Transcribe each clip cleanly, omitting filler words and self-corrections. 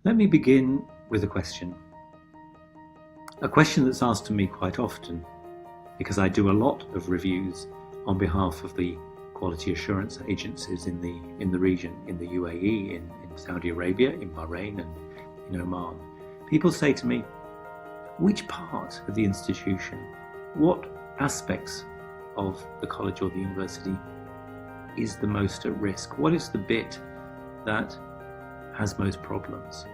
Let me begin with a question that's asked to me quite often, because I do a lot of reviews on behalf of the quality assurance agencies in the region, in the UAE, in Saudi Arabia, in Bahrain and in Oman. People say to me, which part of the institution, what aspects of the college or the university is the most at risk? What is the bit that has most problems?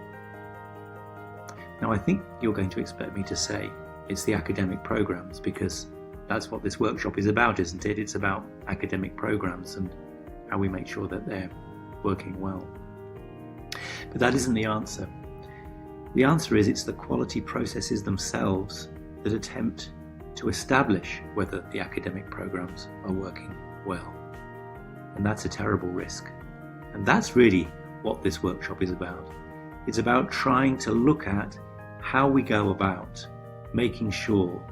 Now, I think you're going to expect me to say it's the academic programs, because that's what this workshop is about, isn't it? It's about academic programs and how we make sure that they're working well. But that isn't the answer. The answer is it's the quality processes themselves that attempt to establish whether the academic programs are working well. And that's a terrible risk. And that's really what this workshop is about. It's about trying to look at how we go about making sure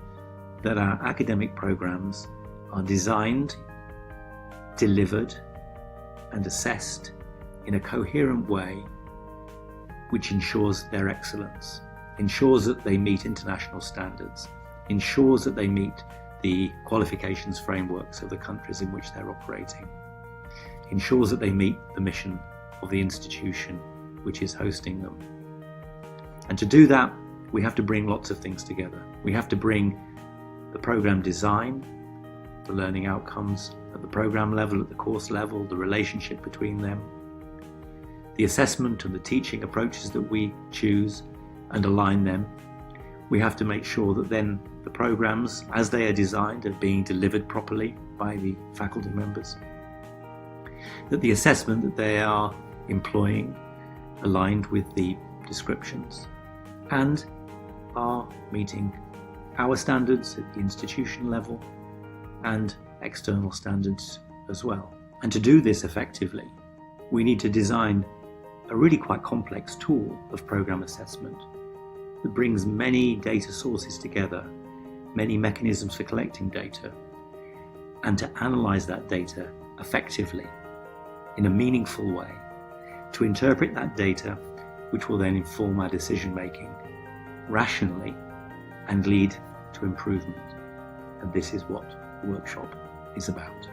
that our academic programs are designed, delivered, and assessed in a coherent way which ensures their excellence, ensures that they meet international standards, ensures that they meet the qualifications frameworks of the countries in which they're operating, ensures that they meet the mission of the institution which is hosting them. And to do that, we have to bring lots of things together. We have to bring the program design, the learning outcomes at the program level, at the course level, the relationship between them, the assessment and the teaching approaches that we choose and align them. We have to make sure that then the programs, as they are designed, are being delivered properly by the faculty members, that the assessment that they are employing aligned with the descriptions and are meeting our standards at the institution level and external standards as well. And to do this effectively, we need to design a really quite complex tool of program assessment that brings many data sources together, many mechanisms for collecting data, and to analyze that data effectively in a meaningful way, to interpret that data, which will then inform our decision making rationally and lead to improvement. And this is what the workshop is about.